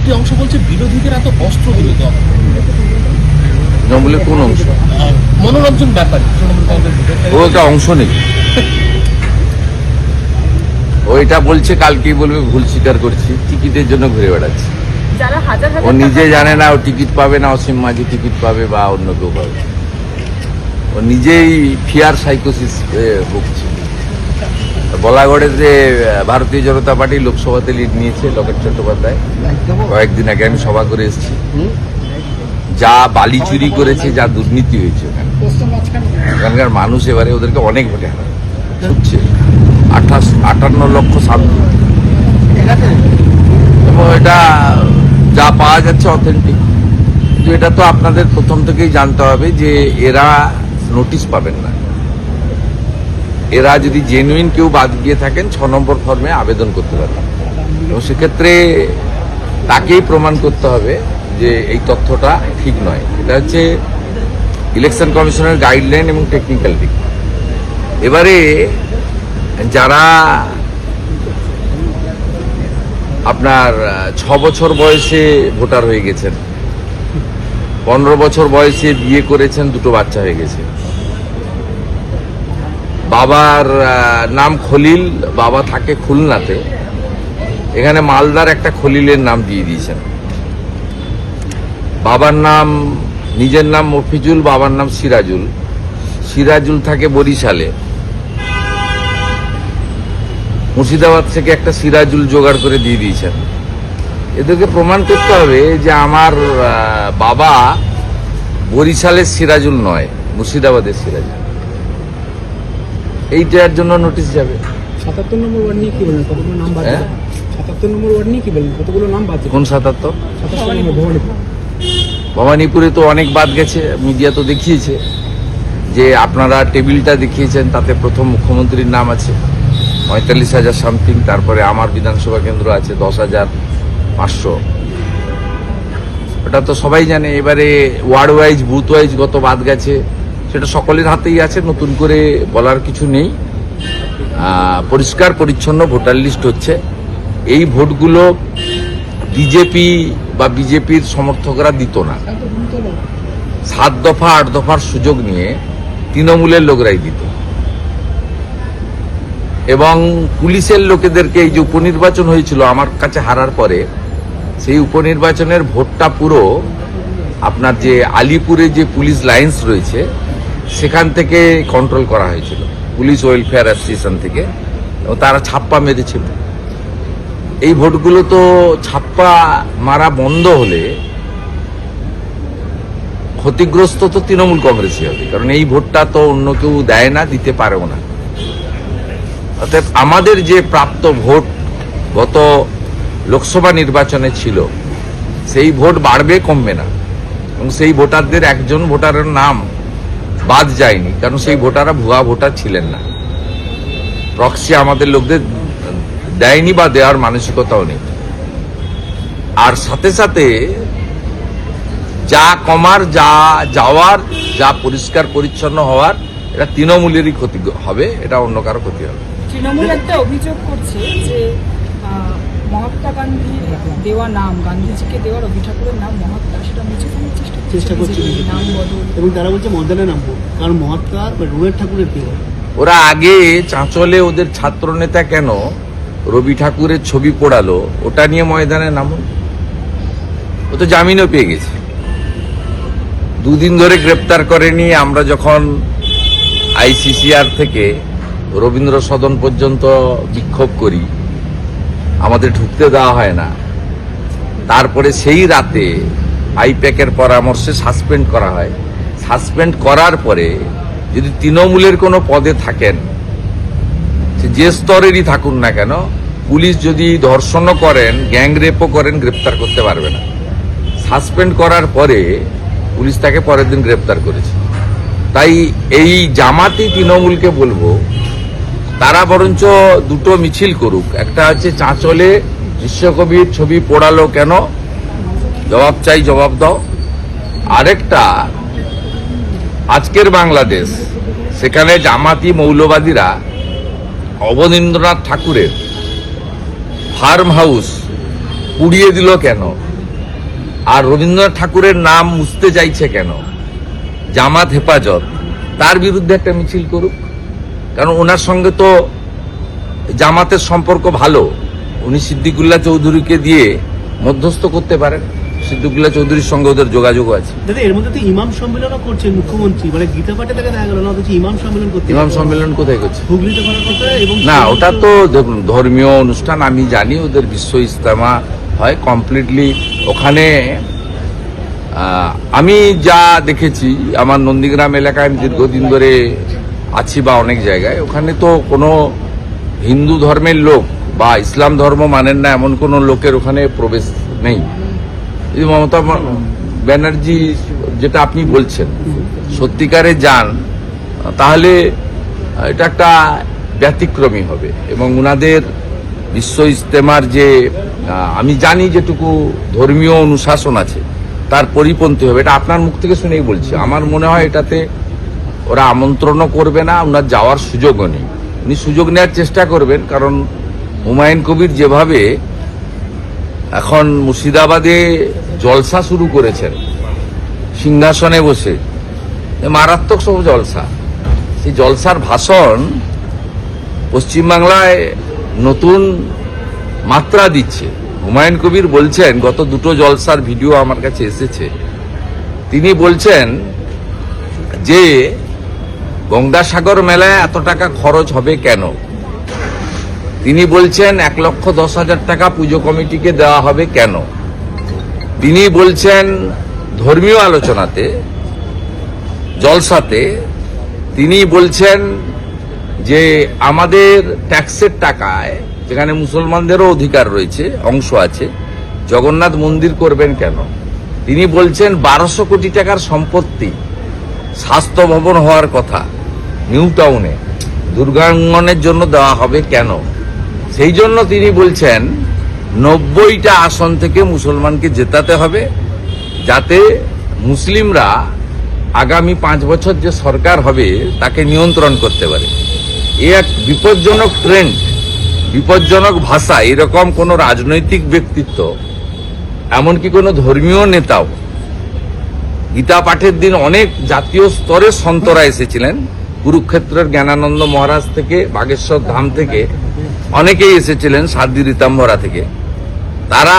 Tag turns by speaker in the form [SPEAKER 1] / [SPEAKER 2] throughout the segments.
[SPEAKER 1] একটি অংশ বলছে বিরোধীদের এত অস্ত্র দিল দল।
[SPEAKER 2] তৃণমূলের কোন অংশ?
[SPEAKER 1] মনোরঞ্জন ব্যাপারী তৃণমূল কংগ্রেস
[SPEAKER 2] ও একটা অংশ নেই। ও এটা বলছে, কালকেই বলবে ভুল স্বীকার করছি, টিকিটের জন্য ঘুরে বেড়াচ্ছে। ও নিজে জানে না ও টিকিট পাবে না, অসীম মাঝি টিকিট পাবে বা অন্য কেউ পাবে। ও নিজেই ফিয়ার সাইকোসিস ভুগছে। বলাগড়ে যে ভারতীয় জনতা পার্টি লোকসভাতে লিড নিয়েছে লকেট চট্টোপাধ্যায়, কয়েকদিন আগে আমি সভা করে এসেছি। যা বালি চুরি করেছে, যা দুর্নীতি হয়েছে ওখানে, ওখানকার মানুষ এবারে ওদেরকে অনেক ভোটে হারাবে। 58 লক্ষ শান্তি, এবং এটা যা পাওয়া যাচ্ছে অথেন্টিক। কিন্তু এটা তো আপনাদের প্রথম থেকেই জানতে হবে যে এরা নোটিশ পাবেন না। এরা যদি জেনুইন কেউ বাদ গিয়ে থাকেন 6 নম্বর ফর্মে আবেদন করতে পারবেন, এবং সেক্ষেত্রে তাকেই প্রমাণ করতে হবে যে এই তথ্যটা ঠিক নয়। এটা হচ্ছে ইলেকশন কমিশনের গাইডলাইন এবং টেকনিক্যাল দিক। এবারে যারা আপনার 6 বছর বয়সে ভোটার হয়ে গেছেন, 15 বছর বয়সে বিয়ে করেছেন, 2টো বাচ্চা হয়ে গেছে, বাবার নাম খলিল, বাবা থাকে খুলনাতে, এখানে মালদার একটা খলিলের নাম দিয়ে দিয়েছেন। বাবার নাম, নিজের নাম মফিজুল, বাবার নাম সিরাজুল, সিরাজুল থাকে বরিশালে, মুর্শিদাবাদ থেকে একটা সিরাজুল জোগাড় করে দিয়ে দিয়েছেন। এদেরকে প্রমাণ করতে হবে যে আমার বাবা বরিশালের সিরাজুল নয়, মুর্শিদাবাদের সিরাজুল। এইটার জন্য নোটিশ যাবে।
[SPEAKER 3] 77 নম্বর ওয়ার্ড নিয়ে কি বলেন, কতগুলো নাম বাদ? 77 নম্বর ওয়ার্ড নিয়ে কি বলেন, কতগুলো নাম বাদ?
[SPEAKER 2] কোন 77?
[SPEAKER 3] 77 নম্বর ভবানীপুর।
[SPEAKER 2] ভবানীপুরে তো অনেক বাদ গেছে, মিডিয়া তো দেখিয়েছে যে আপনারা টেবিলটা দেখিয়েছেন, তাতে প্রথম মুখ্যমন্ত্রীর নাম আছে 45,000 সামথিং, তারপরে আমার বিধানসভা কেন্দ্র আছে 10,500। ওটা তো সবাই জানে। এবারে ওয়ার্ড ওয়াইজ, বুথ ওয়াইজ কত বাদ গেছে সেটা সকলের হাতেই আছে, নতুন করে বলার কিছু নেই। পরিষ্কার পরিচ্ছন্ন ভোটার লিস্ট হচ্ছে। এই ভোটগুলো বিজেপি বা বিজেপির সমর্থকরা দিত না, 7 দফা 8 দফার সুযোগ নিয়ে তৃণমূলের লোকরাই দিত। এবং পুলিশের লোকেদেরকে, এই যে উপনির্বাচন হয়েছিল আমার কাছে হারার পরে, সেই উপনির্বাচনের ভোটটা পুরো আপনার যে আলিপুরে যে পুলিশ লাইন্স রয়েছে সেখান থেকে কন্ট্রোল করা হয়েছিল, পুলিশ ওয়েলফেয়ার অ্যাসোসিয়েশন থেকে, এবং তারা ছাপ্পা মেরেছিল। এই ভোটগুলো তো ছাপ্পা মারা বন্ধ হলে ক্ষতিগ্রস্ত তো তৃণমূল কংগ্রেসই হবে, কারণ এই ভোটটা তো অন্য কেউ দেয় না, দিতে পারেও না। অর্থাৎ আমাদের যে প্রাপ্ত ভোট গত লোকসভা নির্বাচনে ছিল, সেই ভোট বাড়বে, কমবে না। এবং সেই ভোটারদের একজন ভোটারের নাম বাদ যায়নি, কারণ সেই ভোটাররা ভুয়া ভোটার ছিলেন না। প্রক্সি আমাদের লোকদের দেয়নি বা দেওয়ার মানসিকতাও নেই। আর সাথে সাথে যা কমার, যা যাওয়ার, যা পরিষ্কার পরিচ্ছন্ন হওয়ার, এটা তৃণমূলেরই ক্ষতি হবে, এটা অন্য কারো ক্ষতি হবে।
[SPEAKER 4] তৃণমূল একটা অভিযোগ করছে যে মহাত্মা গান্ধীর দেওয়া নাম, গান্ধীজিকে দেওয়ার রবি ঠাকুরের নাম মহাত্মা, সেটা মুছে ফেলার চেষ্টা করছে, নাম বদল।
[SPEAKER 3] এবং তারা বলছে মর্দানে নামবো, কারণ মহাত্মা রবি ঠাকুরের দেওয়া।
[SPEAKER 2] ওরা আগে চাঁচলে ওদের ছাত্র নেতা কেন রবি ঠাকুরের ছবি পোড়ালো, ওটা নিয়ে ময়দানে নামুন। ও তো জামিনও পেয়ে গেছে, 2 দিন ধরে গ্রেপ্তার করেনি। আমরা যখন ICCR থেকে রবীন্দ্র সদন পর্যন্ত বিক্ষোভ করি, আমাদের ঢুকতে দেওয়া হয় না। তারপরে সেই রাতে আইপ্যাকের পরামর্শে সাসপেন্ড করা হয়। সাসপেন্ড করার পরে যদি তৃণমূলের কোনো পদে থাকেন, যে স্তরেরই থাকুন না কেন, পুলিশ যদি ধর্ষণও করেন, গ্যাং রেপও করেন, গ্রেপ্তার করতে পারবে না। সাসপেন্ড করার পরে পুলিশ তাকে পরের দিন গ্রেপ্তার করেছে। তাই এই জামাতি তৃণমূলকে বলবো, তারা বরঞ্চ 2টো মিছিল করুক। একটা হচ্ছে চাঁচলে বিশ্বকবির ছবি পোড়ালো কেন, জবাব চাই, জবাব দাও। আরেকটা আজকের বাংলাদেশ, সেখানে জামাতি মৌলবাদীরা অবনীন্দ্রনাথ ঠাকুরের ফার্ম হাউস পুড়িয়ে দিল কেন, আর রবীন্দ্রনাথ ঠাকুরের নাম মুছতে চাইছে কেন? জামাত হেফাজত তার বিরুদ্ধে একটা মিছিল করুক, কারণ ওনার সঙ্গে তো জামাতের সম্পর্ক ভালো। উনি সিদ্দিকুল্লাহ চৌধুরীকে দিয়ে মধ্যস্থ করতে পারেন, সিদ্দিকুল্লাহ চৌধুরীর সঙ্গে ওদের যোগাযোগ আছে।
[SPEAKER 3] দাদা এর মধ্যে তো ইমাম সম্মেলনও করছেন মুখ্যমন্ত্রী, মানে গীতা পাঠে তাকে দেখা গেল না, অথচ ইমাম সম্মেলন করতে
[SPEAKER 2] ইমাম সম্মেলন কোথায় করছে?
[SPEAKER 3] হুগলিতে করার কথা। এবং
[SPEAKER 2] না, ওটা তো দেখুন ধর্মীয় অনুষ্ঠান, আমি জানি ওদের বিশ্ব ইজতেমা হয় কমপ্লিটলি ওখানে। আমি যা দেখেছি আমার নন্দীগ্রাম এলাকায়, আমি দীর্ঘদিন ধরে আছি বা অনেক জায়গায়, ওখানে তো কোনো হিন্দু ধর্মের লোক বা ইসলাম ধর্ম মানেন না এমন কোনো লোকের ওখানে প্রবেশ নেই। যদি মমতা ব্যানার্জি যেটা আপনি বলছেন সত্যিকারে যান, তাহলে এটা একটা ব্যতিক্রমী হবে এবং উনাদের বিশ্ব ইজতেমার যে আমি জানি যেটুকু ধর্মীয় অনুশাসন আছে তার পরিপন্থী হবে। এটা আপনার মুখ থেকে শুনেই বলছি। আমার মনে হয় এটাতে ওরা আমন্ত্রণও করবে না, ওনার যাওয়ার সুযোগও নেই। উনি সুযোগ নেওয়ার চেষ্টা করবেন, কারণ হুমায়ুন কবির যেভাবে এখন মুর্শিদাবাদে জলসা শুরু করেছেন সিংহাসনে বসে, মারাত্মক সব জলসা, সেই জলসার ভাষণ পশ্চিমবাংলায় নতুন মাত্রা দিচ্ছে। হুমায়ুন কবির বলছেন, গত দুটো জলসার ভিডিও আমার কাছে এসেছে, তিনি বলছেন যে গঙ্গাসাগর মেলায় এত টাকা খরচ হবে কেন। তিনি বলছেন 1,10,000 টাকা পুজো কমিটিকে দেওয়া হবে কেন। তিনি বলছেন ধর্মীয় আলোচনাতে, জলসাতে তিনি বলছেন যে আমাদের ট্যাক্সের টাকায়, যেখানে মুসলমানদেরও অধিকার রয়েছে, অংশ আছে, জগন্নাথ মন্দির করবেন কেন। তিনি বলছেন 1200 কোটি টাকার সম্পত্তি স্বাস্থ্য ভবন হওয়ার কথা নিউ টাউনে দুর্গাঙ্গনের জন্য দেওয়া হবে কেন। সেই জন্য তিনি বলছেন 90টা আসন থেকে মুসলমানকে জেতাতে হবে, যাতে মুসলিমরা আগামী 5 বছর যে সরকার হবে তাকে নিয়ন্ত্রণ করতে পারে। এ এক বিপজ্জনক ট্রেন্ড, বিপজ্জনক ভাষা। এরকম কোন রাজনৈতিক ব্যক্তিত্ব, এমনকি কোনো ধর্মীয় নেতাও, গীতা পাঠের দিন অনেক জাতীয় স্তরের সন্তরা এসেছিলেন, কুরুক্ষেত্রের জ্ঞানানন্দ মহারাজ থেকে, বাগেশ্বর ধাম থেকে অনেকেই এসেছিলেন, সাধ্বী রীতাম্বরা থেকে। তারা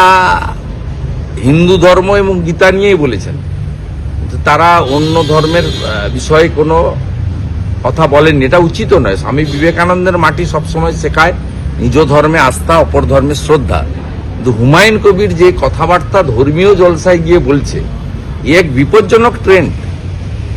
[SPEAKER 2] হিন্দু ধর্ম এবং গীতা নিয়েই বলেছেন, তারা অন্য ধর্মের বিষয়ে কোনো কথা বলেননি। এটা উচিত নয়। স্বামী বিবেকানন্দের মাটি সবসময় শেখায় নিজ ধর্মে আস্থা, অপর ধর্মে শ্রদ্ধা। কিন্তু হুমায়ুন কবির যে কথাবার্তা ধর্মীয় জলসায় গিয়ে বলছে, এ এক বিপজ্জনক ট্রেন্ড।